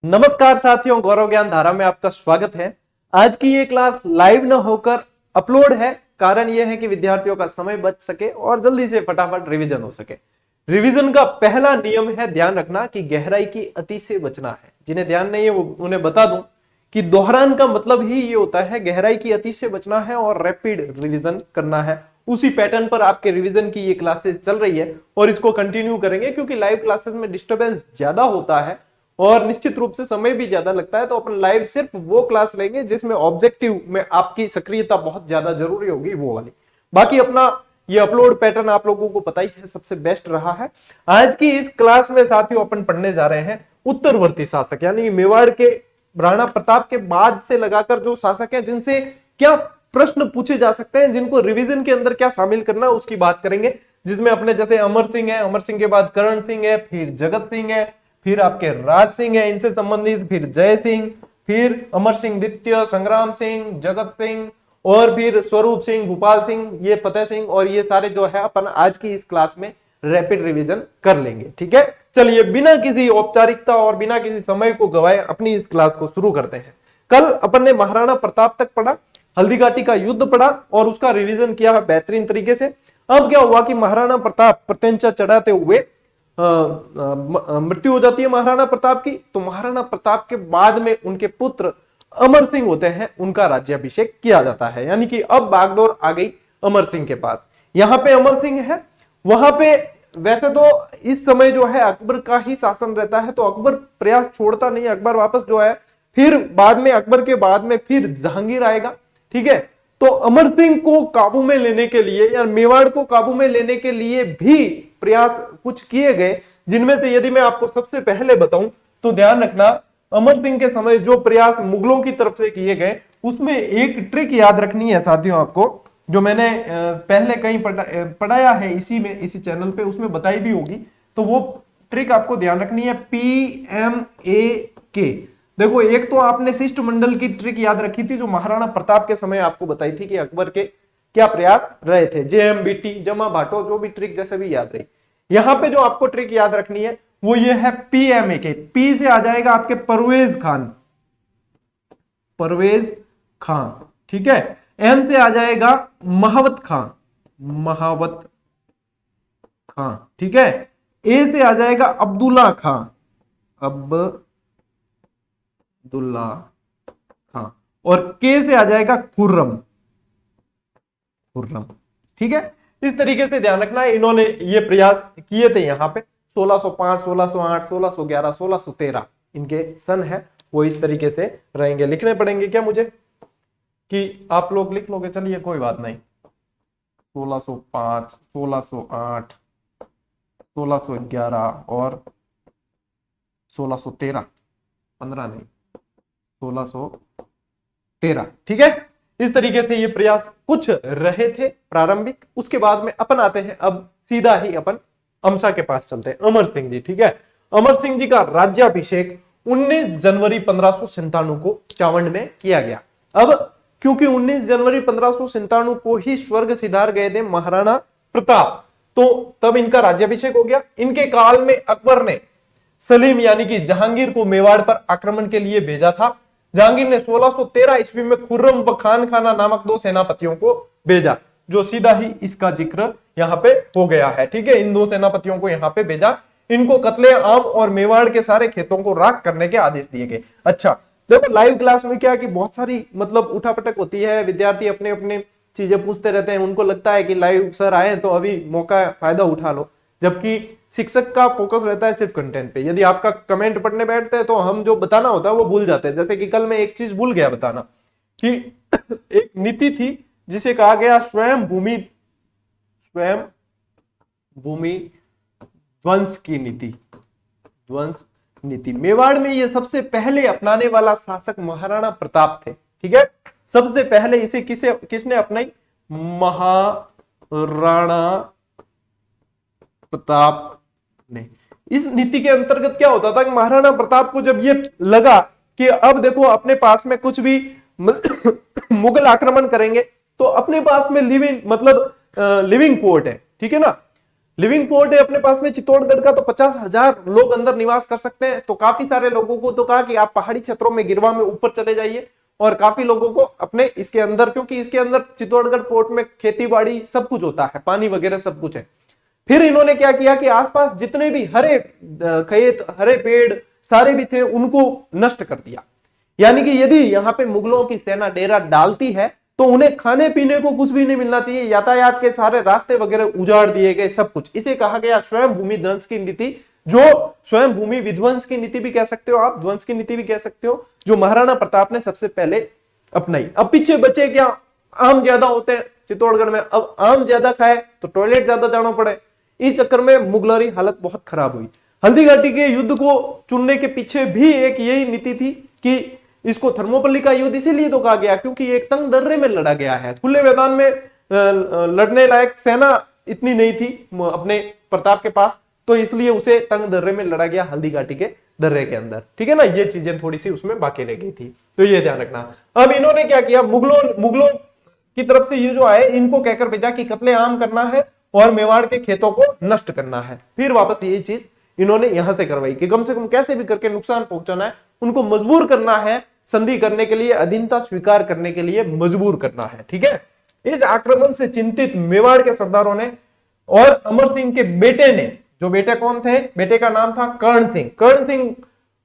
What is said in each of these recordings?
नमस्कार साथियों, गौरव ज्ञान धारा में आपका स्वागत है। आज की ये क्लास लाइव न होकर अपलोड है। कारण यह है कि विद्यार्थियों का समय बच सके और जल्दी से फटाफट रिवीजन हो सके। रिवीजन का पहला नियम है ध्यान रखना कि गहराई की अति से बचना है। जिन्हें ध्यान नहीं है वो उन्हें बता दूं कि दोहरान का मतलब ही ये होता है गहराई की अति से बचना है और रैपिड रिवीजन करना है। उसी पैटर्न पर आपके रिवीजन की ये क्लासेस चल रही है और इसको कंटिन्यू करेंगे क्योंकि लाइव क्लासेस में डिस्टर्बेंस ज्यादा होता है और निश्चित रूप से समय भी ज्यादा लगता है। तो अपन लाइव सिर्फ वो क्लास लेंगे जिसमें ऑब्जेक्टिव में आपकी सक्रियता बहुत ज्यादा जरूरी होगी, वो वाली। बाकी अपना ये अपलोड पैटर्न आप लोगों को पता ही है, सबसे बेस्ट रहा है। आज की इस क्लास में साथियों अपन पढ़ने जा रहे हैं उत्तरवर्ती शासक, यानी कि मेवाड़ के राणा प्रताप के बाद से लगाकर जो शासक हैं जिनसे क्या प्रश्न पूछे जा सकते हैं, जिनको रिवीजन के अंदर क्या शामिल करना है उसकी बात करेंगे। जिसमें अपने जैसे अमर सिंह है, अमर सिंह के बाद करण सिंह है, फिर जगत सिंह है, फिर आपके राज सिंह है इनसे संबंधित, फिर जय सिंह, फिर अमर सिंह द्वितीय, संग्राम सिंह, जगत सिंह और फिर स्वरूप सिंह, भूपाल सिंह, ये फतेह सिंह, और ये सारे जो है अपन आज की इस क्लास में रैपिड रिवीजन कर लेंगे। ठीक है, चलिए बिना किसी औपचारिकता और बिना किसी समय को गवाए अपनी इस क्लास को शुरू करते हैं। कल अपन ने महाराणा प्रताप तक पढ़ा, हल्दी घाटी का युद्ध पढ़ा और उसका रिवीजन किया है बेहतरीन तरीके से। अब क्या हुआ कि महाराणा प्रताप प्रत्यंचा चढ़ाते हुए मृत्यु हो जाती है महाराणा प्रताप की। तो महाराणा प्रताप के बाद में उनके पुत्र अमर सिंह होते हैं, उनका राज्याभिषेक किया जाता है। यानी कि अब बागडोर आ गई अमर सिंह के पास। यहां पे अमर सिंह है, वहां पे वैसे तो इस समय जो है अकबर का ही शासन रहता है, तो अकबर प्रयास छोड़ता नहीं। अकबर वापस जो है फिर बाद में, अकबर के बाद में फिर जहांगीर आएगा। ठीक है, तो अमर सिंह को काबू में लेने के लिए या मेवाड़ को काबू में लेने के लिए भी प्रयास कुछ किए गए, जिनमें से यदि मैं आपको सबसे पहले बताऊं तो ध्यान रखना, अमर सिंह के समय जो प्रयास मुगलों की तरफ से किए गए उसमें एक ट्रिक याद रखनी है साथियों आपको, जो मैंने पहले कहीं पढ़ाया है इसी चैनल पे, उसमें बताई भी होगी। तो वो ट्रिक आपको ध्यान रखनी है, PMAK। देखो, एक तो आपने शिष्टमंडल की ट्रिक याद रखी थी जो महाराणा प्रताप के समय आपको बताई थी कि अकबर के क्या प्रयास रहे थे, JMBT, जमा भाटो, जो भी ट्रिक जैसे भी याद रही। यहां पे जो आपको ट्रिक याद रखनी है वो ये है PMAK। P से आ जाएगा आपके परवेज खान, परवेज खान। ठीक है, M से आ जाएगा महावत खान, महावत खान। ठीक है, A से आ जाएगा अब्दुल्ला खान, अब्दुल्ला खान, और K से आ जाएगा खुर्रम, खुर्रम। ठीक है, इस तरीके से ध्यान रखना है। इन्होंने ये प्रयास किए थे यहाँ पे 1605, 1608, 1611, 1613 इनके सन है, वो इस तरीके से रहेंगे। लिखने पड़ेंगे क्या मुझे कि आप लोग लिख लोगे? चलिए कोई बात नहीं। 1605, 1608, 1611 और 1613, 15 नहीं, 1613। ठीक है, इस तरीके से ये प्रयास कुछ रहे थे प्रारंभिक। उसके बाद में अपन आते हैं, अब सीधा ही अपन अमसा के पास चलते हैं, अमर सिंह जी। ठीक है, अमर सिंह जी का राज्याभिषेक 19 जनवरी 1597 को चावंड में किया गया। अब क्योंकि 19 जनवरी 1597 को ही स्वर्ग सिधार गए थे महाराणा प्रताप, तो तब इनका राज्याभिषेक हो गया। इनके काल में अकबर ने सलीम यानी कि जहांगीर को मेवाड़ पर आक्रमण के लिए भेजा था। जहांगीर ने 1613 ईस्वी में खुर्रम व खान खाना नामक 2 सेनापतियों को भेजा, जो सीधा ही इसका जिक्र यहाँ पे हो गया है। ठीक है, इन 2 सेनापतियों को यहाँ पे भेजा। इनको कत्ले आम और मेवाड़ के सारे खेतों को राख करने के आदेश दिए गए। अच्छा देखो, लाइव क्लास में क्या कि बहुत सारी मतलब उठापटक होती है, विद्यार्थी अपने अपने चीजें पूछते रहते हैं। उनको लगता है कि लाइव सर आए तो अभी मौका फायदा उठा लो, जबकि शिक्षक का फोकस रहता है सिर्फ कंटेंट पे। यदि आपका कमेंट पढ़ने बैठते हैं तो हम जो बताना होता है वो भूल जाते हैं। जैसे कि कल मैं एक चीज भूल गया बताना कि एक नीति थी जिसे कहा गया स्वयं भूमि ध्वंस की नीति, ध्वंस नीति। मेवाड़ में ये सबसे पहले अपनाने वाला शासक महाराणा प्रताप थे। ठीक है, सबसे पहले इसे किसने अपनाई? महाराणा प्रताप ने। इस नीति के अंतर्गत क्या होता था कि महाराणा प्रताप को जब ये लगा कि अब देखो अपने पास में कुछ भी मुगल आक्रमण करेंगे तो अपने पास में लिविंग फोर्ट है, ठीक है ना, लिविंग फोर्ट है अपने पास में चित्तौड़गढ़ का, तो 50,000 लोग अंदर निवास कर सकते हैं। तो काफी सारे लोगों को तो कहा कि आप पहाड़ी क्षेत्रों में, गिरवा में ऊपर चले जाइए, और काफी लोगों को अपने इसके अंदर, क्योंकि इसके अंदर चित्तौड़गढ़ फोर्ट में खेती बाड़ी सब कुछ होता है, पानी वगैरह सब कुछ है। फिर इन्होंने क्या किया कि आसपास जितने भी हरे खेत, हरे पेड़ सारे भी थे, उनको नष्ट कर दिया। यानी कि यदि यहाँ पे मुगलों की सेना डेरा डालती है तो उन्हें खाने पीने को कुछ भी नहीं मिलना चाहिए, यातायात के सारे रास्ते वगैरह उजाड़ दिए गए, सब कुछ। इसे कहा गया स्वयं भूमि ध्वंस की नीति, जो स्वयं भूमि विध्वंस की नीति भी कह सकते हो आप, ध्वंस की नीति भी कह सकते हो, जो महाराणा प्रताप ने सबसे पहले अपनाई। अब पीछे बचे क्या, आम ज्यादा होते हैं चित्तौड़गढ़ में, अब आम ज्यादा खाए तो टॉयलेट ज्यादा जाना पड़े, इस चक्कर में मुगलों हालत बहुत खराब हुई। हल्दी घाटी के युद्ध को चुनने के पीछे भी एक यही नीति थी कि इसको थर्मोपल्ली का युद्ध इसीलिए तो कहा गया क्योंकि एक तंग दर्रे में लड़ा गया है, खुले मैदान में लड़ने लायक सेना इतनी नहीं थी अपने प्रताप के पास, तो इसलिए उसे तंग दर्रे में लड़ा गया, हल्दी घाटी के दर्रे के अंदर। ठीक है ना, ये चीजें थोड़ी सी उसमें बाकी रह गई थी, तो ये ध्यान रखना। अब इन्होंने क्या किया, मुगलों की तरफ से ये जो आए, इनको कहकर भेजा कि कत्लेआम करना है और मेवाड़ के खेतों को नष्ट करना है। फिर वापस यही चीज इन्होंने यहां से करवाई कि कम से कम कैसे भी करके नुकसान पहुंचाना है, उनको मजबूर करना है संधि करने के लिए, अधीनता स्वीकार करने के लिए मजबूर करना है। ठीक है, इस आक्रमण से चिंतित मेवाड़ के सरदारों ने और अमर सिंह के बेटे ने, जो बेटे कौन थे, बेटे का नाम था कर्ण सिंह, कर्ण सिंह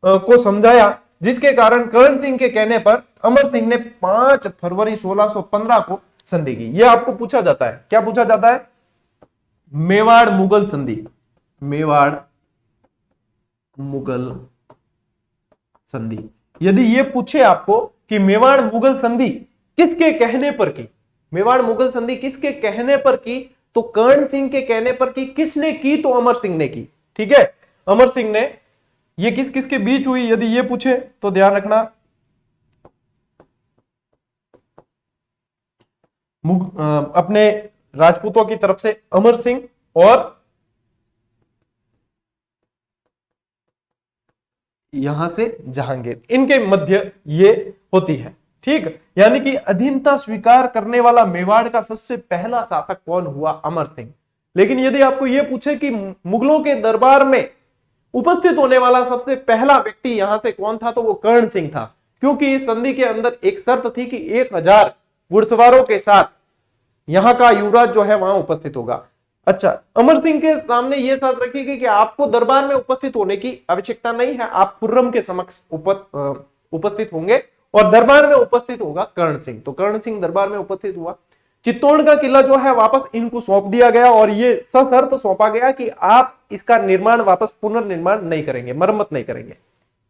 को समझाया, जिसके कारण कर्ण सिंह के कहने पर अमर सिंह ने 5 फरवरी 1615 को संधि की। यह आपको पूछा जाता है, क्या पूछा जाता है, मेवाड़ मुगल संधि, मेवाड़ मुगल संधि। यदि ये पूछे आपको कि मेवाड़ मुगल संधि किसके कहने पर की, मेवाड़ मुगल संधि किसके कहने पर की, तो कर्ण सिंह के कहने पर की। किसने की, तो अमर सिंह ने की। ठीक है, अमर सिंह ने। ये किस किस के बीच हुई, यदि ये पूछे तो ध्यान रखना, अपने राजपूतों की तरफ से अमर सिंह और यहां से जहांगीर, इनके मध्य ये होती है। ठीक, यानी कि अधीनता स्वीकार करने वाला मेवाड़ का सबसे पहला शासक कौन हुआ, अमर सिंह। लेकिन यदि आपको यह पूछे कि मुगलों के दरबार में उपस्थित होने वाला सबसे पहला व्यक्ति यहां से कौन था, तो वो कर्ण सिंह था, क्योंकि इस संधि के अंदर एक शर्त थी कि 1000 घुड़सवारों के साथ यहां का युवराज जो है वहां उपस्थित होगा। अच्छा, अमर सिंह के सामने यह शर्त रखी गई कि आपको दरबार में उपस्थित होने की आवश्यकता नहीं है, आप खुर्रम के समक्ष उपस्थित होंगे और दरबार में उपस्थित होगा कर्ण सिंह। तो कर्ण सिंह दरबार में उपस्थित हुआ। चित्तौड़ का किला जो है वापस इनको सौंप दिया गया और ये सशर्त सौंपा गया कि आप इसका निर्माण वापस पुनर्निर्माण नहीं करेंगे, मरम्मत नहीं करेंगे,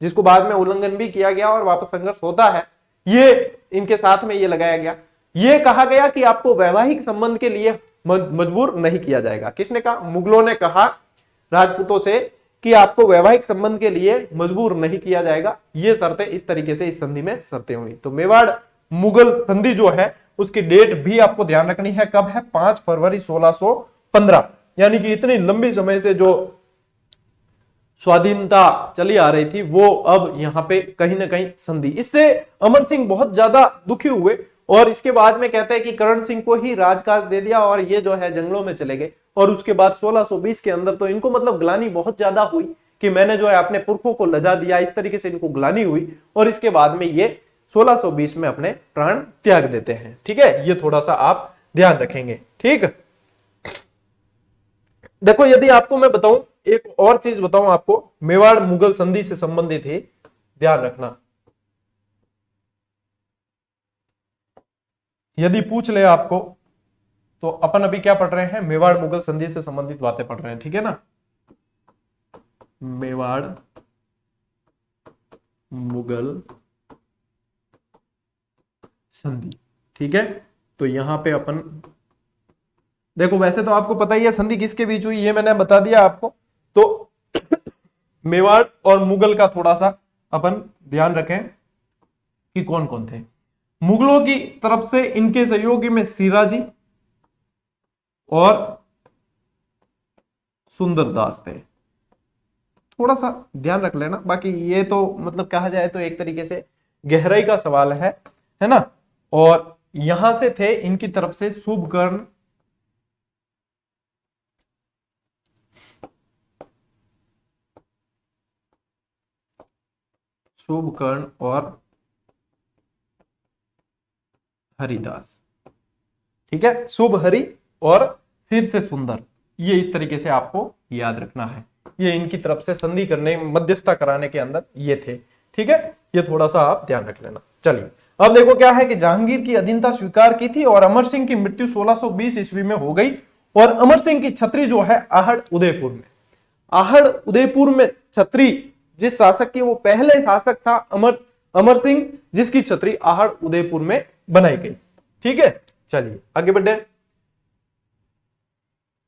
जिसको बाद में उल्लंघन भी किया गया और वापस संघर्ष होता है, ये इनके साथ में ये लगाया गया। ये कहा गया कि आपको वैवाहिक संबंध के लिए मजबूर नहीं किया जाएगा। किसने कहा, मुगलों ने कहा राजपूतों से कि आपको वैवाहिक संबंध के लिए मजबूर नहीं किया जाएगा। ये शर्तें इस तरीके से इस संधि में शर्तें हुई। तो मेवाड़ मुगल संधि जो है उसकी डेट भी आपको ध्यान रखनी है, कब है, 5 फरवरी 1615। यानी कि इतनी लंबी समय से जो स्वाधीनता चली आ रही थी वो अब यहां पे कहीं ना कहीं संधि। इससे अमर सिंह बहुत ज्यादा दुखी हुए और इसके बाद में कहते हैं कि कर्ण सिंह को ही राजकाज दे दिया और ये जो है जंगलों में चले गए। और उसके बाद 1620 के अंदर तो इनको मतलब ग्लानि बहुत ज्यादा हुई कि मैंने जो है अपने पुरखों को लजा दिया, इस तरीके से इनको ग्लानि हुई और इसके बाद में ये 1620 में अपने प्राण त्याग देते हैं। ठीक है, ये थोड़ा सा आप ध्यान रखेंगे। ठीक, देखो यदि आपको मैं बताऊं, एक और चीज बताऊं आपको, मेवाड़ मुगल संधि से संबंधित है, ध्यान रखना। यदि पूछ ले आपको तो अपन अभी क्या पढ़ रहे हैं, मेवाड़ मुगल संधि से संबंधित बातें पढ़ रहे हैं। ठीक है ना, मेवाड़ मुगल संधि। ठीक है, तो यहां पे अपन देखो, वैसे तो आपको पता ही है संधि किसके बीच हुई, ये मैंने बता दिया आपको। तो मेवाड़ और मुगल का थोड़ा सा अपन ध्यान रखें कि कौन कौन थे। मुगलों की तरफ से इनके सहयोगी में सिराजी और सुंदरदास थे। थोड़ा सा ध्यान रख लेना, बाकी ये तो मतलब कहा जाए तो एक तरीके से गहराई का सवाल है ना। और यहां से थे इनकी तरफ से शुभकर्ण शुभकर्ण और हरिदास। ठीक है, शुभ हरि और सिर से सुंदर, ये इस तरीके से आपको याद रखना है। ये इनकी तरफ से संधि करने, मध्यस्थता कराने के अंदर ये थे। ठीक है, ये थोड़ा सा आप ध्यान रख लेना। चलिए अब देखो क्या है कि जहांगीर की अधीनता स्वीकार की थी और अमर सिंह की मृत्यु 1620 ईस्वी में हो गई और अमर सिंह की छतरी जो है आहड़ उदयपुर में, आहड़ उदयपुर में छतरी जिस शासक की, वो पहले शासक था अमर सिंह, जिसकी छतरी आहड़ उदयपुर में बनाई गई। ठीक है, चलिए आगे बढ़े।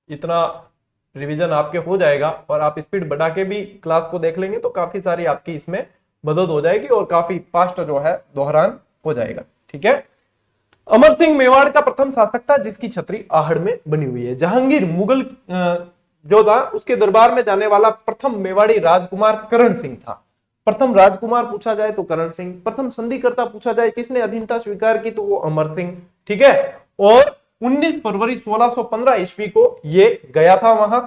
इतना रिवीजन आपके हो जाएगा और आप स्पीड बढ़ा के भी क्लास को देख लेंगे तो काफी सारी आपकी इसमें मदद हो जाएगी और काफी फास्ट जो है दोहरान हो जाएगा। ठीक है, अमर सिंह मेवाड़ का प्रथम शासक था जिसकी छतरी आहड़ में बनी हुई है। जहांगीर मुगल जो था उसके दरबार में जाने वाला प्रथम मेवाड़ी राजकुमार करण सिंह था। प्रथम राजकुमार पूछा जाए तो करण सिंह, प्रथम संधिकर्ता पूछा जाए किसने अधीनता स्वीकार की तो वो अमर सिंह। ठीक है, और 19 फरवरी 1615 ईस्वी को ये गया था वहां।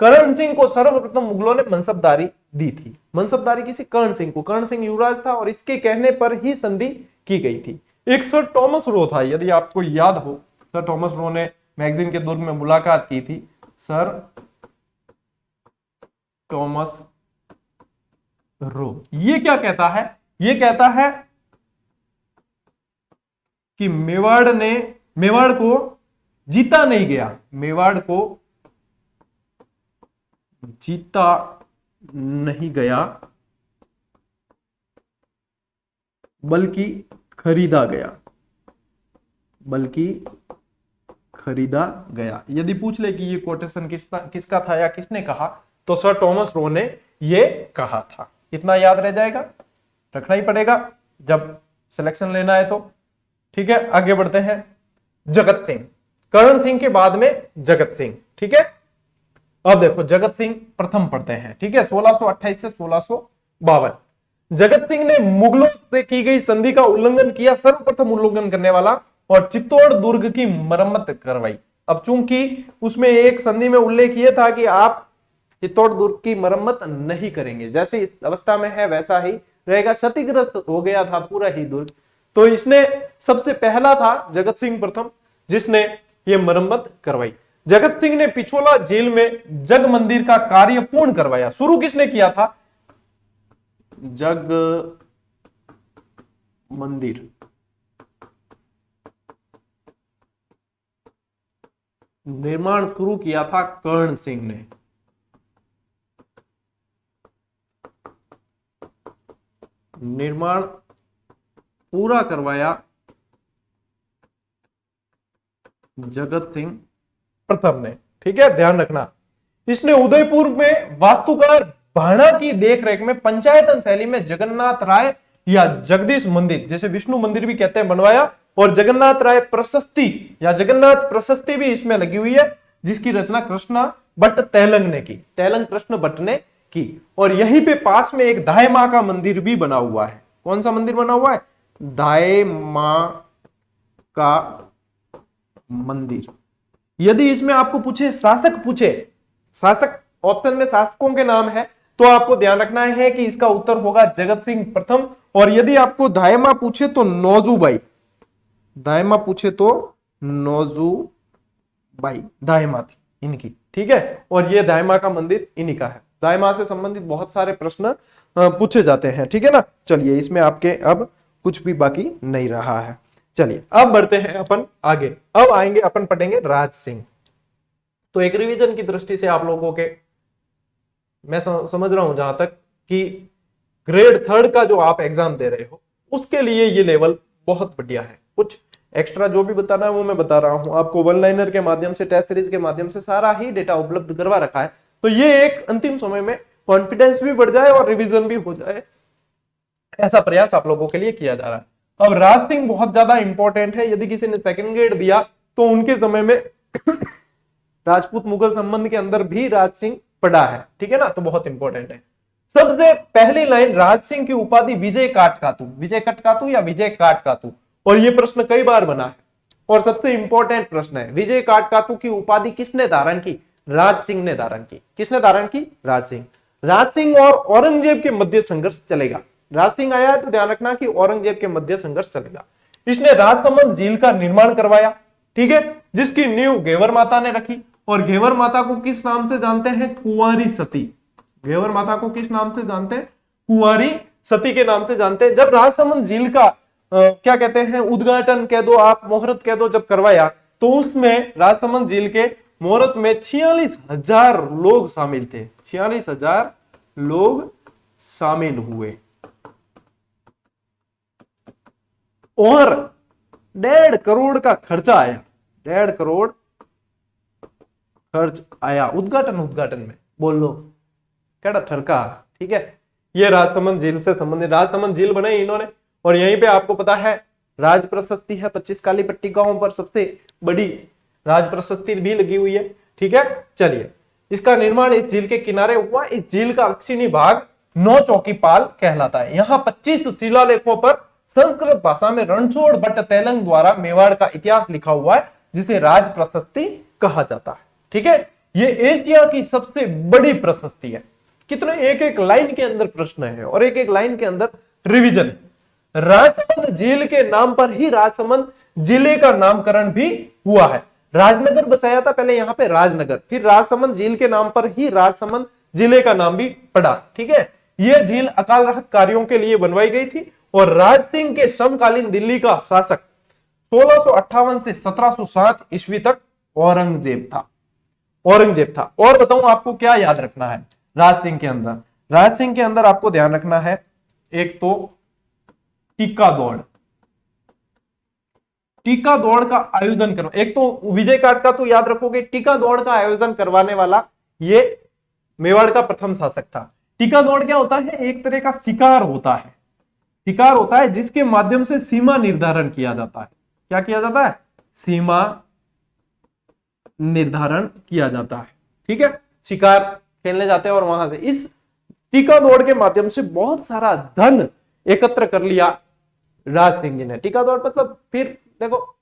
करण सिंह को सर्वप्रथम मुगलों ने मनसबदारी दी थी। मनसबदारी किसी? कर्ण सिंह को। कर्ण सिंह युवराज था और इसके कहने पर ही संधि की गई थी। एक सर टॉमस रो था, यदि आपको याद हो, सर टॉमस रो ने मैगजीन के दुर्ग में मुलाकात की थी। सर टॉमस रो ये क्या कहता है? ये कहता है कि मेवाड़ को जीता नहीं गया, मेवाड़ को जीता नहीं गया बल्कि खरीदा गया, बल्कि खरीदा गया। यदि पूछ ले कि ये कोटेशन किसका था या किसने कहा तो सर टॉमस रो ने ये कहा था। इतना याद रह जाएगा, रखना ही पड़ेगा जब सिलेक्शन लेना है तो। ठीक है, आगे बढ़ते हैं। जगत सिंह, करण सिंह के बाद में जगत सिंह। ठीक है, अब देखो जगत सिंह प्रथम पढ़ते हैं। ठीक है, 1628 से 1652। जगत सिंह ने मुगलों से की गई संधि का उल्लंघन किया, सर्वप्रथम उल्लंघन करने वाला, और चित्तौड़ दुर्ग की मरम्मत करवाई। अब चूंकि उसमें एक संधि में उल्लेख किया था कि आप चित्तौड़ दुर्ग की मरम्मत नहीं करेंगे, जैसे इस अवस्था में है वैसा ही रहेगा, क्षतिग्रस्त हो गया था पूरा ही दुर्ग, तो इसने सबसे पहला था जगत सिंह प्रथम जिसने ये मरम्मत करवाई। जगत सिंह ने पिछोला जेल में जग मंदिर का कार्य पूर्ण करवाया। शुरू किसने किया था? जग मंदिर निर्माण शुरू किया था कर्ण सिंह ने। निर्माण पूरा करवाया जगत सिंह प्रथम ने। ठीक है, ध्यान रखना। इसने उदयपुर में वास्तुकार भाणा की देखरेख में पंचायतन शैली में जगन्नाथ राय या जगदीश मंदिर, जैसे विष्णु मंदिर भी कहते हैं, बनवाया, और जगन्नाथ राय प्रशस्ति या जगन्नाथ प्रशस्ति भी इसमें लगी हुई है, जिसकी रचना कृष्णा भट्ट तैलंग ने की, तैलंग कृष्ण भट्ट ने की। और यहीं पे पास में एक दाई मां का मंदिर भी बना हुआ है। कौन सा मंदिर बना हुआ है? दाई मां का मंदिर। यदि इसमें आपको पूछे शासक, शासक ऑप्शन में शासकों के नाम है तो आपको ध्यान रखना है कि इसका उत्तर होगा जगत सिंह प्रथम। और यदि आपको दायमा पूछे तो नौजूबाई, दायमा पूछे तो नौजूबाई दायमा थी इनकी। ठीक है, और ये दायमा का मंदिर इन्हीं का है। दायमा से संबंधित बहुत सारे प्रश्न पूछे जाते हैं। ठीक है ना, चलिए इसमें आपके अब कुछ भी बाकी नहीं रहा है। चलिए अब बढ़ते हैं अपन आगे। अब आएंगे अपन पढ़ेंगे राज सिंह। तो एक रिवीजन की दृष्टि से आप लोगों के, मैं समझ रहा हूं जहां तक कि ग्रेड 3 का जो आप एग्जाम दे रहे हो उसके लिए ये लेवल बहुत बढ़िया है। कुछ एक्स्ट्रा जो भी बताना है वो मैं बता रहा हूं आपको। वन लाइनर के माध्यम से, टेस्ट सीरीज के माध्यम से सारा ही डेटा उपलब्ध करवा रखा है। तो ये एक अंतिम समय में कॉन्फिडेंस भी बढ़ जाए और रिवीजन भी हो जाए, ऐसा प्रयास आप लोगों के लिए किया जा रहा है। अब राज सिंह बहुत ज्यादा इंपॉर्टेंट है। यदि किसी ने सेकंड ग्रेड दिया तो उनके समय में राजपूत मुगल संबंध के अंदर भी राज सिंह पढ़ा है। ठीक है ना, तो बहुत इंपॉर्टेंट है। सबसे पहली लाइन, राज सिंह की उपाधि विजय काटकातु, विजय कटकातु या विजय काटकातु, और यह प्रश्न कई बार बना है और सबसे इंपॉर्टेंट प्रश्न है। विजय काटकातु की उपाधि किसने धारण की? राज सिंह ने धारण की। किसने धारण की? राज सिंह। राज सिंह और औरंगजेब के मध्य संघर्ष चलेगा। राज सिंह आया है तो ध्यान रखना कि औरंगजेब के मध्य संघर्ष चलेगा। इसने राजसमंद झील का निर्माण करवाया, ठीक है, जिसकी नींव घेवर माता ने रखी। और घेवर माता को किस नाम से जानते हैं? कुंवारी सती। घेवर माता को किस नाम से जानते हैं? कुंवारी सती के नाम से जानते हैं। जब राजसमंद झील का क्या कहते हैं, उद्घाटन कह दो आप, मुहूर्त कह दो, जब करवाया तो उसमें राजसमंद झील के मुहूर्त में 46,000 लोग शामिल थे। 46,000 लोग शामिल हुए और 1.5 करोड़ का खर्चा आया। 1.5 करोड़ खर्च आया उद्घाटन में। बोल लो क्या ठरका, ठीक है। ये राजसमंद झील से संबंधित, राजसमंद झील बनाई इन्होंने। और यहीं पे आपको पता है राज प्रशस्ति है, 25 काली पट्टी गांव पर सबसे बड़ी राज प्रशस्ति भी लगी हुई है, ठीक है। चलिए, इसका निर्माण इस झील के किनारे हुआ। इस झील का दक्षिणी भाग 9 चौकीपाल कहलाता है। यहाँ 25 शिलालेखों पर संस्कृत भाषा में रणछोड़ भट्ट तेलंग द्वारा मेवाड़ का इतिहास लिखा हुआ है, जिसे राज प्रशस्ति कहा जाता है, ठीक है। ये एशिया की सबसे बड़ी प्रशस्ति है। कितने एक एक लाइन के अंदर प्रश्न है और एक एक लाइन के अंदर रिवीजन है। राजसमंद झील के नाम पर ही राजसमंद जिले का नामकरण भी हुआ है। राजनगर बसाया था पहले यहाँ पे राजनगर, फिर राजसमंद झील के नाम पर ही राजसमंद जिले का नाम भी पड़ा, ठीक है। यह झील अकाल राहत कार्यों के लिए बनवाई गई थी और राज सिंह के समकालीन दिल्ली का शासक 1658 से 1707 ईस्वी तक औरंगजेब था। और बताऊं आपको क्या याद रखना है राज सिंह के अंदर? राज सिंह के अंदर आपको ध्यान रखना है, एक तो टीका दौड़ का आयोजन करना। एक तो विजय काट का तो याद रखोगे, टीका दौड़ का आयोजन करवाने वाला ये मेवाड़ का प्रथम शासक था। टीका दौड़ क्या होता है? एक तरह का शिकार होता है जिसके माध्यम से सीमा निर्धारण किया जाता है। क्या किया जाता है? सीमा निर्धारण किया जाता है, ठीक है। शिकार खेलने जाते हैं और वहां से इस टीका दौड़ के माध्यम से बहुत सारा धन एकत्र कर लिया राज सिंह जी ने। टीका दौड़ मतलब फिर देखो,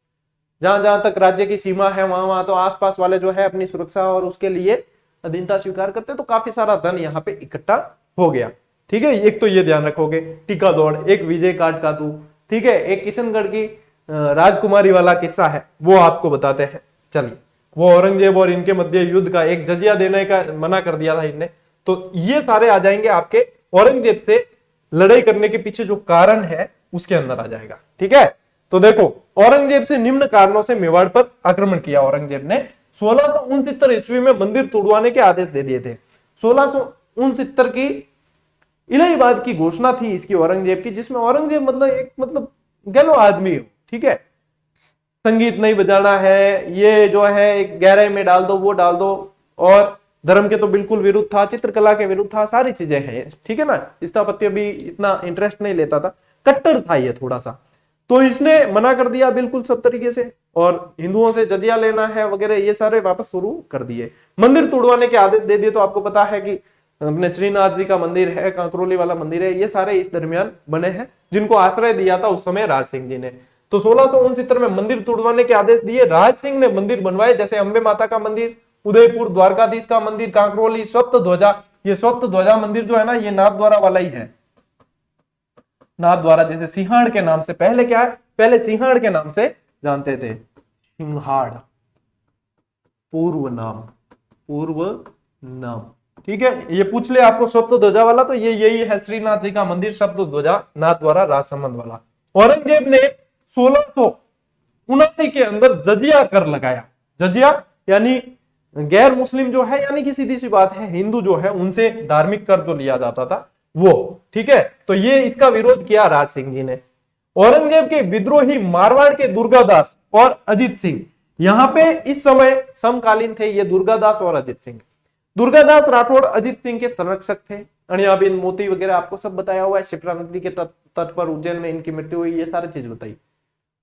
जहां जहां तक राज्य की सीमा है वहां तो आसपास वाले जो है अपनी सुरक्षा और उसके लिए अधीनता स्वीकार करते, तो काफी सारा धन यहाँ पे इकट्ठा हो गया, ठीक है। एक तो ये ध्यान रखोगे टीका दौड़, एक विजय काट का तू, ठीक है, एक किशनगढ़ की राजकुमारी वाला किस्सा है वो आपको बताते हैं। चलिए, वो औरंगजेब और इनके मध्य युद्ध का एक जजिया देने का मना कर दिया था इनने, तो ये सारे आ जाएंगे आपके औरंगजेब से लड़ाई करने के पीछे जो कारण है उसके अंदर आ जाएगा, ठीक है। तो देखो, औरंगजेब से निम्न कारणों से मेवाड़ पर आक्रमण किया औरंगजेब ने। 1669 ईस्वी में मंदिर तोड़वाने के आदेश दे दिए थे। 1669 की इलाहाबाद की घोषणा थी इसकी औरंगजेब की, जिसमें औरंगजेब मतलब गैलो आदमी हो, ठीक है। संगीत नहीं बजाना है, ये जो है गहराई में डाल दो, वो डाल दो, और धर्म के तो बिल्कुल विरुद्ध था, चित्रकला के विरुद्ध था, सारी चीजें हैं, ठीक है ना। स्थापत्य भी इतना इंटरेस्ट नहीं लेता था, कट्टर था ये थोड़ा सा। तो इसने मना कर दिया बिल्कुल सब तरीके से, और हिंदुओं से जजिया लेना है वगैरह ये सारे वापस शुरू कर दिए। मंदिर तोड़वाने के आदेश दे दिए। तो आपको पता है कि अपने श्रीनाथ जी का मंदिर है, कांकरोली वाला मंदिर है, ये सारे इस दरमियान बने हैं, जिनको आश्रय दिया था उस समय राज सिंह जी ने। तो 1669 में मंदिर तोड़वाने के आदेश दिए। राज सिंह ने मंदिर बनवाए, जैसे अंबे माता का मंदिर, उदयपुर द्वारकाधीश का मंदिर, कांकरोली, सप्त ध्वजा। ये सप्त ध्वजा मंदिर जो है ना, ये नाथ द्वारा वाला ही है। नाथ द्वारा, जैसे सिंहाड़ के नाम से, पहले क्या है, पहले सिंहाड़ के नाम से जानते थे, सिंहाड़ पूर्व नाम, ठीक है। ये पूछ ले आपको सप्त ध्वजा वाला, तो ये यही है श्रीनाथ जी का मंदिर, सप्त ध्वजा नाथ द्वारा राजसमंद वाला। औरंगजेब ने 1679 के अंदर जजिया कर लगाया। जजिया यानी गैर मुस्लिम जो है, यानी कि सीधी सी बात है, हिंदू जो है उनसे धार्मिक कर जो लिया जाता था वो, ठीक है। तो ये इसका विरोध किया राज सिंह जी ने। औरंगजेब के विद्रोही मारवाड़ के दुर्गादास और अजित सिंह, यहां पे इस समय समकालीन थे ये दुर्गादास और अजित सिंह। दुर्गादास राठौड़ अजित सिंह के संरक्षक थे। अणियाबिंद मोती वगैरह आपको सब बताया हुआ है। शिप्रा नदी के तट पर उज्जैन में इनकी मृत्यु हुई, ये सारी चीज बताई।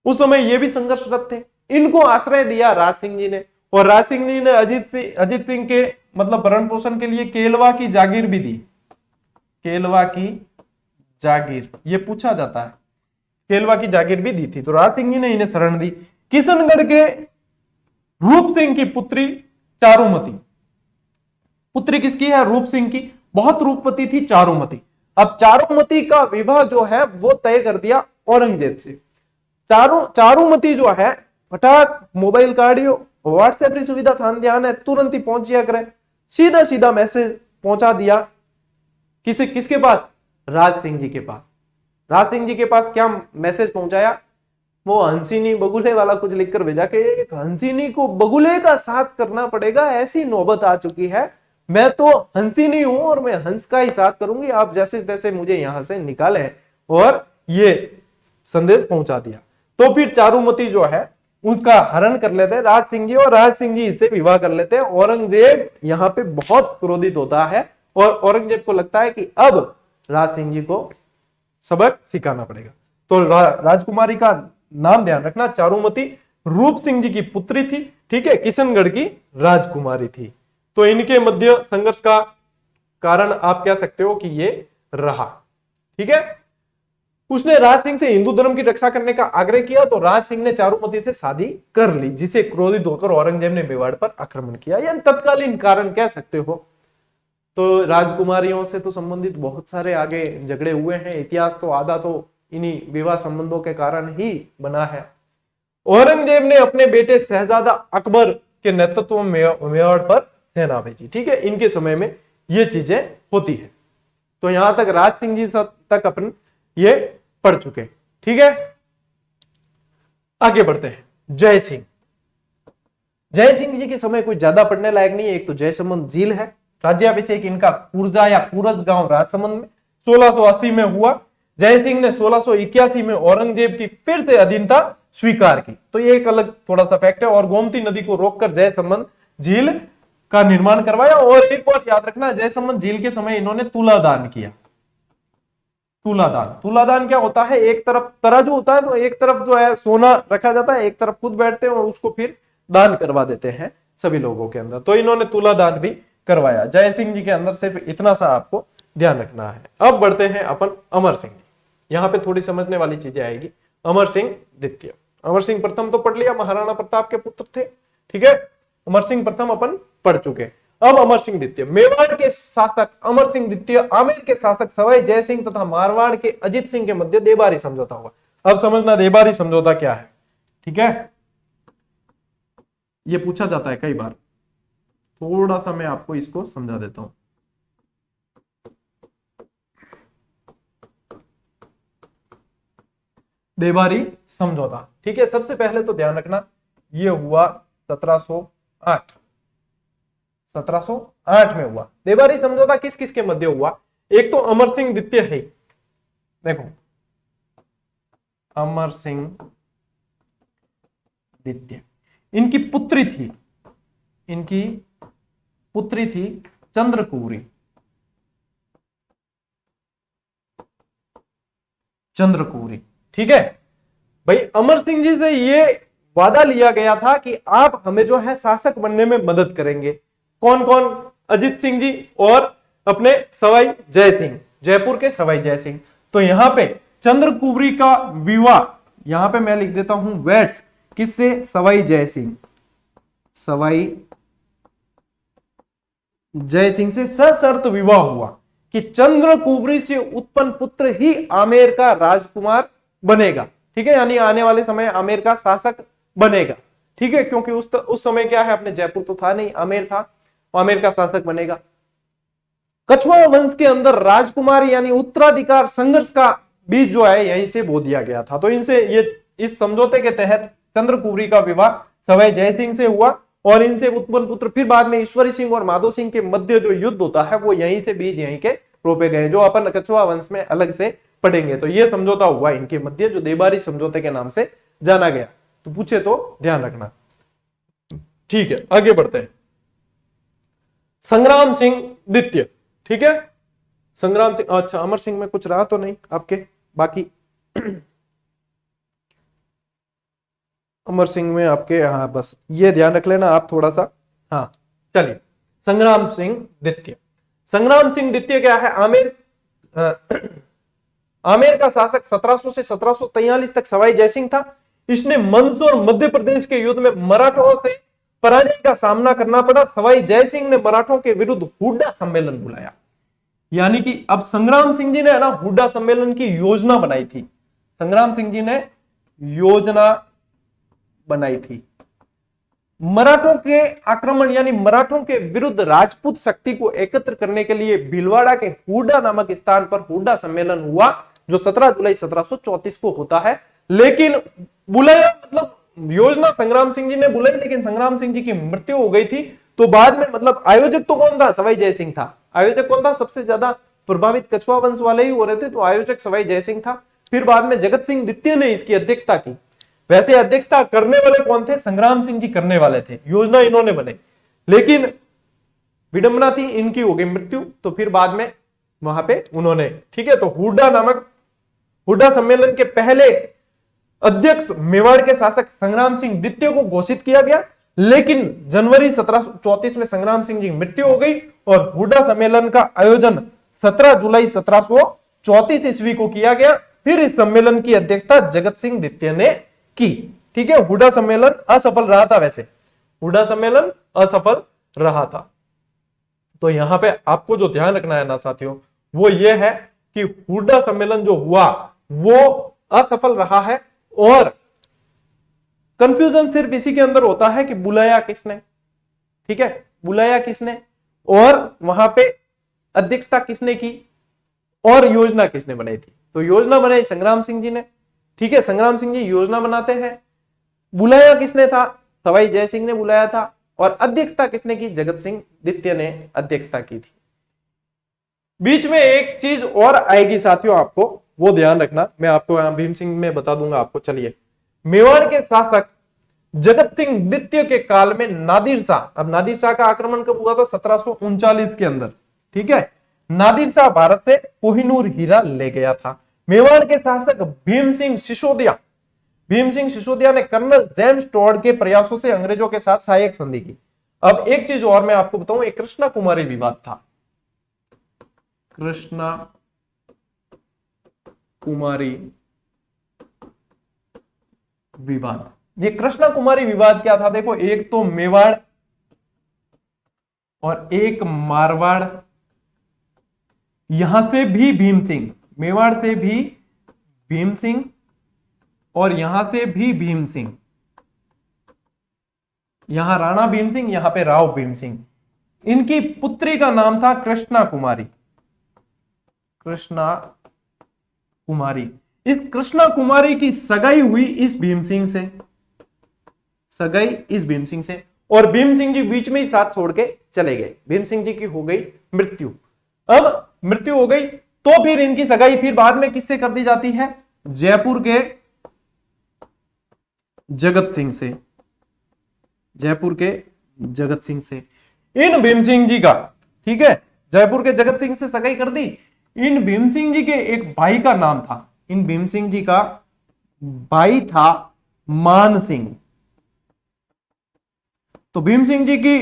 उस समय ये भी संघर्षरत थे। इनको आश्रय दिया राज सिंह जी ने, और राज सिंह जी ने अजित सिंह के मतलब भरण पोषण के लिए केलवा की जागीर भी दी। केलवा की जागीर, ये पूछा जाता है, केलवा की जागीर भी दी थी। तो राज सिंह जी ने इन्हें शरण दी। किशनगढ़ के रूप सिंह की पुत्री चारुमती, पुत्री किसकी है? रूप सिंह की। बहुत रूपवती थी चारुमती। अब चारुमती का विवाह जो है वो तय कर दिया औरंगजेब से। चारुमती जो है फटाक मोबाइल कार्डियो व्हाट्सएप की सुविधा था ध्यान है, तुरंत ही पहुंच जाया करे, सीधा सीधा मैसेज पहुंचा दिया किसके पास, राज सिंह जी के पास। राज सिंह जी के पास क्या मैसेज पहुंचाया, वो हंसिनी बगुले वाला कुछ लिखकर भेजा कि एक हंसिनी को बगुले का साथ करना पड़ेगा, ऐसी नौबत आ चुकी है, मैं तो हंसिनी हूं और मैं हंस का ही साथ करूंगी, आप जैसे तैसे मुझे यहां से निकालें। और ये संदेश पहुंचा दिया। तो फिर चारुमती जो है उसका हरण कर लेते हैं राज सिंह जी, और राज सिंह जी इससे विवाह कर लेते हैं। औरंगजेब यहाँ पे बहुत क्रोधित होता है और औरंगजेब को लगता है कि अब राज सिंह जी को सबक सिखाना पड़ेगा। तो राजकुमारी का नाम ध्यान रखना, चारुमती रूप सिंह जी की पुत्री थी, ठीक है, किशनगढ़ की राजकुमारी थी। तो इनके मध्य संघर्ष का कारण आप कह सकते हो कि ये रहा, ठीक है। उसने राज सिंह से हिंदू धर्म की रक्षा करने का आग्रह किया, तो राज सिंह ने चारुमती से शादी कर ली, जिसे क्रोधित होकर औरंगजेब ने मेवाड़ पर आक्रमण किया। यह तत्कालीन कारण कह सकते हो। तो राजकुमारियों से तो संबंधित बहुत सारे आगे झगड़े हुए हैं, इतिहास तो आधा तो इन्हीं विवाह संबंधों के कारण ही बना है। औरंगजेब ने अपने बेटे शहजादा अकबर के नेतृत्व में मेवाड़ पर सेना भेजी, ठीक है। इनके समय में ये चीजें होती है। तो यहां तक राज सिंह जी तक अपन ये पढ़ चुके, ठीक है। आगे बढ़ते हैं। जय सिंह जी के समय कोई ज्यादा पढ़ने लायक नहीं है। एक तो जयसमंद झील है, राज्याभिषेक इनका कुर्जा या कुरज गांव राजसमंद में 1680 में हुआ। जय सिंह ने 1681 में औरंगजेब की फिर से अधीनता स्वीकार की। तो ये एक अलग थोड़ा सा फैक्ट है। और गोमती नदी को रोककर जयसमंद झील का निर्माण करवाया। और एक बात याद रखना, जयसमंद झील के समय इन्होंने तुलादान किया। तुलादान क्या होता है, एक तरफ तराजू होता है, तो एक तरफ जो है सोना रखा जाता है, एक तरफ खुद बैठते हैं और उसको फिर दान करवा देते हैं सभी लोगों के अंदर। तो इन्होंने तुलादान भी करवाया। जय सिंह जी के अंदर सिर्फ इतना सा आपको ध्यान रखना है। अब बढ़ते हैं अपन अमर सिंह जी। यहाँ पे थोड़ी समझने वाली चीजें आएगी। अमर सिंह द्वितीय, अमर सिंह प्रथम तो पढ़ लिया, महाराणा प्रताप के पुत्र थे, ठीक है। अमर सिंह प्रथम अपन पढ़ चुके। अब अमर सिंह द्वितीय, मेवाड़ के शासक अमर सिंह द्वितीय आमेर के शासक सवाई जय सिंह तथा मारवाड़ के अजित सिंह के मध्य देबारी समझौता हुआ। अब समझना देबारी समझौता क्या है, ठीक है। ये पूछा जाता है कई बार, थोड़ा सा मैं आपको इसको समझा देता हूं। देबारी समझौता, ठीक है। सबसे पहले तो ध्यान रखना ये हुआ 1708 में हुआ। देबारी समझौता किस किस के मध्य हुआ, एक तो अमर सिंह द्वितीय है, देखो अमर सिंह द्वितीय, इनकी पुत्री थी चंद्रकुवरी, ठीक है भाई। अमर सिंह जी से ये वादा लिया गया था कि आप हमें जो है शासक बनने में मदद करेंगे। कौन कौन, अजित सिंह जी और अपने सवाई जय सिंह, जयपुर के सवाई जय सिंह। तो यहां पे चंद्रकुवरी का विवाह, यहां पे मैं लिख देता हूं वेट्स, किससे, सवाई जय सिंह से सशर्त विवाह हुआ कि चंद्रकुवरी से उत्पन्न पुत्र ही आमेर का राजकुमार बनेगा, ठीक है। यानी आने वाले समय आमेर का शासक बनेगा, ठीक है। क्योंकि उस समय क्या है, अपने जयपुर तो था नहीं, आमेर था, आमेर का शासक बनेगा। कछुआ वंश के अंदर राजकुमार यानी उत्तराधिकार संघर्ष का बीज जो है यहीं से बो दिया गया था। तो इनसे ये इस समझौते के तहत चंद्रकुवरी का विवाह सवाई जय सिंह से हुआ और इनसे उत्पन्न पुत्र, फिर बाद में ईश्वरी सिंह और माधो सिंह के मध्य जो युद्ध होता है वो यहीं से बीज यहीं के रोपे गए, जो अपन कछुआ वंश में अलग से पढ़ेंगे। तो ये समझौता हुआ इनके मध्य, जो देबारी समझौते के नाम से जाना गया। तो पूछे तो ध्यान रखना, ठीक है। आगे बढ़ते हैं। संग्राम सिंह द्वितीय, ठीक है। संग्राम सिंह, अच्छा अमर सिंह में कुछ रहा तो नहीं आपके बाकी अमर सिंह में आपके, हाँ बस ये ध्यान रख लेना आप थोड़ा सा। हाँ चलिए, संग्राम सिंह द्वितीय। संग्राम सिंह द्वितीय क्या है, आमेर का शासक 1700 से 1743 तक सवाई जयसिंह था। इसने मंदसौर मध्य प्रदेश के युद्ध में मराठों से पराजय का सामना करना पड़ा। सवाई जयसिंह ने मराठों के विरुद्ध हुड्डा सम्मेलन बुलाया। यानी कि अब संग्राम सिंह जी ने है ना हुड्डा सम्मेलन की योजना बनाई थी। संग्राम सिंह जी ने योजना बनाई थी। मराठों के आक्रमण यानी मराठों के विरुद्ध राजपूत शक्ति को एकत्र करने के लिए भीलवाड़ा के हुड्डा नामक स्थान पर हुड्डा सम्मेलन हुआ, जो 17 जुलाई 1734 को होता है। लेकिन बुलाया मतलब योजना संग्राम सिंह जी ने बुलाई, लेकिन संग्राम सिंह जी की मृत्यु हो गई थी। तो बाद में मतलब आयोजक तो कौन था? सवाई जय सिंह था। आयोजक कौन था? सबसे ज्यादा प्रभावित कछुआ वंश वाले ही हो रहे थे, तो आयोजक सवाई जय सिंह था। फिर बाद में जगत सिंह द्वितीय ने इसकी अध्यक्षता की। वैसे अध्यक्षता करने वाले कौन थे? संग्राम सिंह जी करने वाले थे, योजना इन्होंने बनाई। लेकिन विडंबना थी, इनकी हो गई मृत्यु, तो फिर बाद में वहां पे उन्होंने, ठीक है, तो हुड्डा सम्मेलन के पहले अध्यक्ष मेवाड़ के शासक संग्राम सिंह द्वितीय को घोषित किया गया। लेकिन जनवरी 1734 में संग्राम सिंह जी की मृत्यु हो गई और हुड्डा सम्मेलन का आयोजन 17 जुलाई 1734 ईस्वी को किया गया। फिर इस सम्मेलन की अध्यक्षता जगत सिंह द्वितीय ने की। ठीक है, हुड्डा सम्मेलन असफल रहा था। वैसे हुड्डा सम्मेलन असफल रहा था। तो यहां पे आपको जो ध्यान रखना है ना साथियों, वो ये है कि हुड्डा सम्मेलन जो हुआ वो असफल रहा है। और कंफ्यूजन सिर्फ इसी के अंदर होता है कि बुलाया किसने, ठीक है, बुलाया किसने और वहां पे अध्यक्षता किसने की और योजना किसने बनाई थी। तो योजना बनाई संग्राम सिंह जी ने, ठीक है, संग्राम सिंह जी योजना बनाते हैं। बुलाया किसने था? सवाई जय सिंह ने बुलाया था। और अध्यक्षता किसने की? जगत सिंह द्वितीय ने अध्यक्षता की थी। बीच में एक चीज और आएगी साथियों, आपको वो ध्यान रखना, मैं आपको यहां भीम सिंह में बता दूंगा आपको। चलिए, मेवाड़ के शासक जगत सिंह द्वितीय के काल में नादिर शाह, अब नादिर शाह का आक्रमण कब हुआ था? 1739 के अंदर, ठीक है। नादिर शाह भारत से कोहिनूर हीरा ले गया था। मेवाड़ के शासक भीम सिंह सिसोदिया ने कर्नल जेम्स टॉड के प्रयासों से अंग्रेजों के साथ सहायक संधि की। अब एक चीज और मैं आपको बताऊं, एक कृष्णा कुमारी विवाद था। कृष्णा कुमारी विवाद, ये कृष्णा कुमारी विवाद क्या था? देखो, एक तो मेवाड़ और एक मारवाड़, यहां से भी भीम सिंह, मेवाड़ से भी भीम सिंह और यहां से भी भीम सिंह, यहां राणा भीम सिंह, यहां पे राव भीम सिंह। इनकी पुत्री का नाम था कृष्णा कुमारी। कृष्णा कुमारी, इस कृष्णा कुमारी की सगाई हुई इस भीम सिंह से, सगाई इस भीम सिंह से, और भीम सिंह जी बीच में ही साथ छोड़ के चले गए। भीम सिंह जी की हो गई मृत्यु। अब मृत्यु हो गई तो फिर इनकी सगाई फिर बाद में किससे कर दी जाती है? जयपुर के जगत सिंह से, जयपुर के जगत सिंह से। इन भीम सिंह जी का, ठीक है, जयपुर के जगत सिंह से सगाई कर दी। इन भीम सिंह जी के एक भाई का नाम था, इन भीम सिंह जी का भाई था मान सिंह। तो भीम सिंह जी की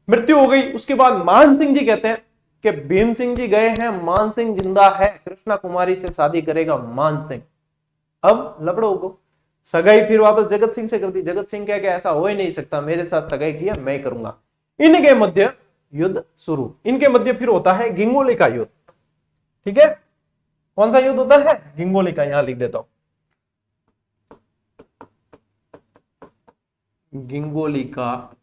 मृत्यु हो गई, उसके बाद मान सिंह जी कहते हैं कि भीम सिंह जी गए हैं, मान सिंह जिंदा है, कृष्णा कुमारी से शादी करेगा मान सिंह। अब लबड़ो को सगाई फिर वापस जगत सिंह से कर दी। जगत सिंह कह के ऐसा हो ही नहीं सकता, मेरे साथ सगाई किया, मैं करूंगा। इनके मध्य युद्ध शुरू, इनके मध्य फिर होता है गिंगोली का युद्ध, ठीक है। कौन सा युद्ध होता है? गिंगोली का, यहां लिख देता हूं, गिंगोली का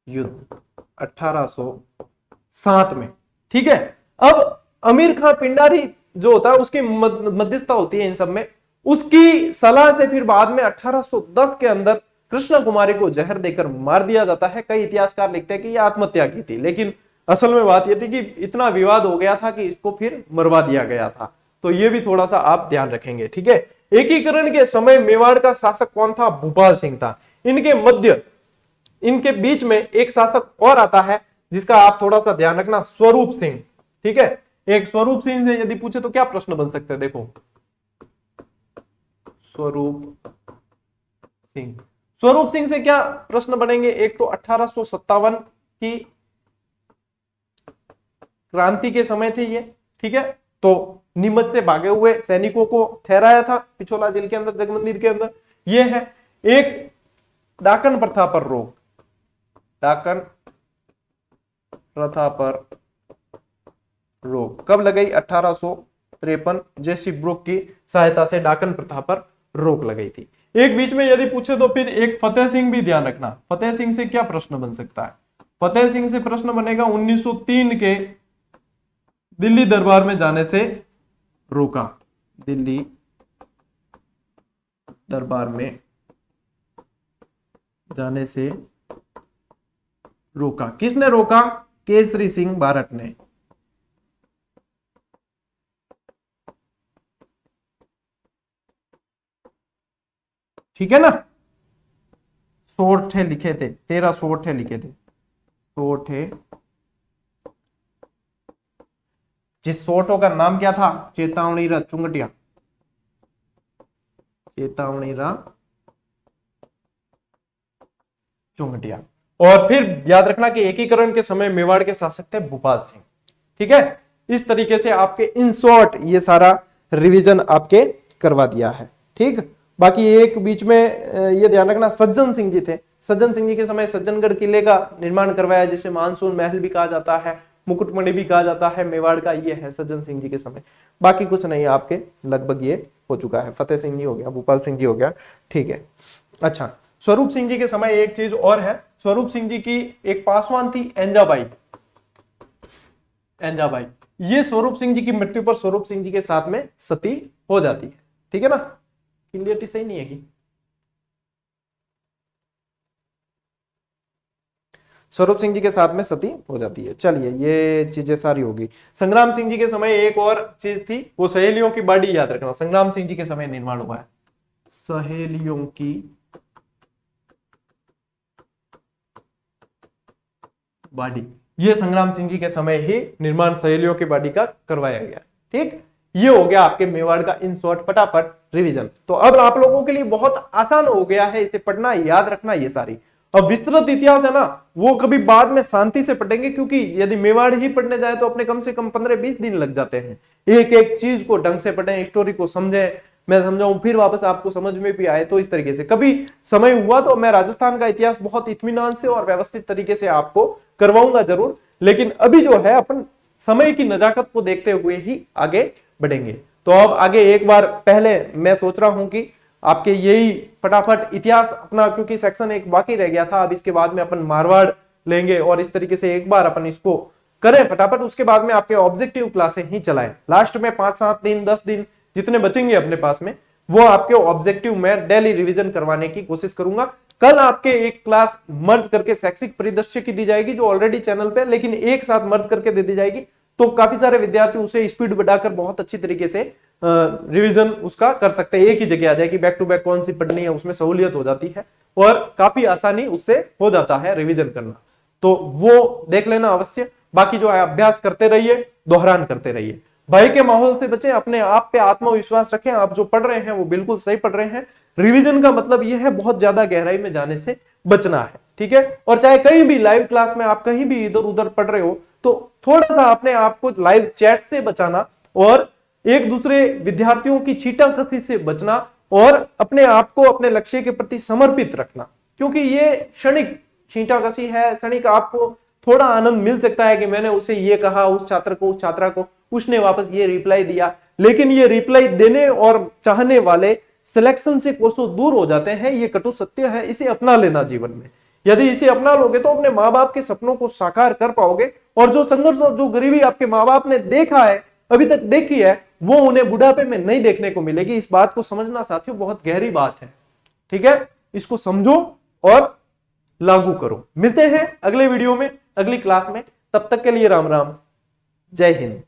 युद्ध 1807 में, ठीक है। अब अमीर खां पिंडारी जो होता है उसकी मध्यस्थता होती है इन सब में। उसकी सलाह से फिर बाद में 1810 के अंदर कृष्णा कुमारी को जहर देकर मार दिया जाता है। कई इतिहासकार लिखते हैं कि यह आत्महत्या की थी, लेकिन असल में बात यह थी कि इतना विवाद हो गया था कि इसको फिर मरवा दिया गया था। तो ये भी थोड़ा सा आप ध्यान रखेंगे, ठीक है। एकीकरण के समय मेवाड़ का शासक कौन था? भूपाल सिंह था। इनके मध्य, इनके बीच में एक शासक और आता है जिसका आप थोड़ा सा ध्यान रखना, स्वरूप सिंह, ठीक है। एक स्वरूप सिंह से यदि पूछे तो क्या प्रश्न बन सकते हैं? देखो, स्वरूप सिंह से क्या प्रश्न बनेंगे? एक तो 1857 की क्रांति के समय थे ये, ठीक है। तो नीमच से भागे हुए सैनिकों को ठहराया था पिछोला जेल के अंदर, जगमंदिर के अंदर। ये है एक डाकन प्रथा पर रोक, डाकन प्रथा पर रोक कब लगाई? 1853 जेसी ब्रुक की सहायता से डाकन प्रथा पर रोक लगाई थी। एक बीच में यदि पूछे तो फिर एक फतेह सिंह भी ध्यान रखना। फतेह सिंह से क्या प्रश्न बन सकता है? फतेह सिंह से प्रश्न बनेगा 1903 के दिल्ली दरबार में जाने से रोका। दिल्ली दरबार में जाने से रोका। किसने रोका? केसरी सिंह भारत ने। ठीक है ना? सोठे लिखे थे, 13 सोठे लिखे थे। सोठे, जिस सोठों का नाम क्या था? चेतावनी चुंगटिया। चेतावनी चुंगटिया। और फिर याद रखना कि एकीकरण के समय मेवाड़ के शासक थे भूपाल सिंह। ठीक है, इस तरीके से आपके इन शॉर्ट ये सारा रिवीजन आपके करवा दिया है। ठीक, बाकी एक बीच में ये ध्यान रखना, सज्जन सिंह जी थे। सज्जन सिंह जी के समय सज्जनगढ़ किले का निर्माण करवाया, जिसे मानसून महल भी कहा जाता है, मुकुटमणि भी कहा जाता है मेवाड़ का। ये है सज्जन सिंह जी के समय। बाकी कुछ नहीं, आपके लगभग ये हो चुका है। फतेह सिंह जी हो गया, भूपाल सिंह जी हो गया। ठीक है, अच्छा, स्वरूप सिंह जी के समय एक चीज और है। स्वरूप सिंह जी की एक पासवान थी एंजाबाई। एंजाबाई, ये स्वरूप सिंह जी की मृत्यु पर स्वरूप सिंह जी के साथ में सती हो जाती है। ठीक है ना? क्लियरिटी सही नहीं है कि स्वरूप सिंह जी के साथ में सती हो जाती है। चलिए, ये चीजें सारी होगी। संग्राम सिंह जी के समय एक और चीज थी, वो सहेलियों की बाड़ी। याद रखना, संग्राम सिंह जी के समय निर्माण हुआ है सहेलियों की बाड़ी। ये संग्राम सिंह जी के समय ही निर्माण सहेलियों की बाड़ी का करवाया गया। ठीक, ये हो गया आपके मेवाड़ का इन शॉर्ट फटाफट रिवीजन। तो अब आप लोगों के लिए बहुत आसान हो गया है इसे पढ़ना, याद रखना ये सारी। अब विस्तृत इतिहास है ना, वो कभी बाद में शांति से पढ़ेंगे, क्योंकि यदि मेवाड़ ही पढ़ने जाए तो अपने कम से कम 15-20 दिन लग जाते हैं। एक एक चीज को ढंग से पढ़ें, स्टोरी को समझें, मैं समझाऊं, फिर वापस आपको समझ में भी आए। तो इस तरीके से कभी समय हुआ तो मैं राजस्थान का इतिहास बहुत इत्मीनान से और व्यवस्थित तरीके से आपको करवाऊंगा जरूर। लेकिन अभी जो है अपन समय की नजाकत को देखते हुए ही आगे बढ़ेंगे। तो अब आगे एक बार पहले मैं सोच रहा हूं कि आपके यही फटाफट इतिहास अपना, क्योंकि सेक्शन एक बाकी रह गया था, अब इसके बाद में अपन मारवाड़ लेंगे और इस तरीके से एक बार अपन इसको करें फटाफट। उसके बाद में आपके ऑब्जेक्टिव क्लासें ही चलाएं। लास्ट में 5-7 दिन 10 दिन जितने बचेंगे अपने पास में, वो आपके ऑब्जेक्टिव में डेली रिवीजन करवाने की कोशिश करूंगा। कल आपके एक क्लास मर्ज करके शैक्षिक परिदृश्य की दी जाएगी, जो ऑलरेडी चैनल पे, लेकिन एक साथ मर्ज करके दे दी जाएगी। तो काफी सारे विद्यार्थी उसे स्पीड बढ़ाकर बहुत अच्छी तरीके से रिवीजन उसका कर सकते हैं। एक ही जगह आ जाएगी, बैक टू बैक कौन सी पढ़नी है, उसमें सहूलियत हो जाती है और काफी आसानी उससे हो जाता है रिवीजन करना। तो वो देख लेना अवश्य। बाकी जो है अभ्यास करते रहिए, दोहरान करते रहिए। भय के माहौल से बचें, अपने आप पे आत्मविश्वास रखें। आप जो पढ़ रहे हैं वो बिल्कुल सही पढ़ रहे हैं। रिवीजन का मतलब यह है बहुत ज्यादा गहराई में जाने से बचना है। ठीक है, और चाहे कहीं भी लाइव क्लास में आप कहीं भी इधर उधर पढ़ रहे हो तो थोड़ा सा अपने आप को लाइव चैट से बचाना और एक दूसरे विद्यार्थियों की छींटाकशी से बचना और अपने आप को अपने लक्ष्य के प्रति समर्पित रखना, क्योंकि ये क्षणिक छींटाकशी है। क्षणिक आपको थोड़ा आनंद मिल सकता है कि मैंने उसे ये कहा, उस छात्र को, उस छात्रा को, उसने वापस ये रिप्लाई दिया, लेकिन ये रिप्लाई देने और चाहने वाले सिलेक्शन से कोसों दूर हो जाते हैं। ये कटु सत्य है, इसे अपना लेना जीवन में। यदि इसे अपना लोगे तो अपने माँ बाप के सपनों को साकार कर पाओगे, और जो संघर्ष और जो गरीबी आपके माँ बाप ने देखा है, अभी तक देखी है, वो उन्हें बुढ़ापे में नहीं देखने को मिलेगी। इस बात को समझना साथियों बहुत गहरी बात है। ठीक है, इसको समझो और लागू करो। मिलते हैं अगले वीडियो में, अगली क्लास में। तब तक के लिए राम राम, जय हिंद।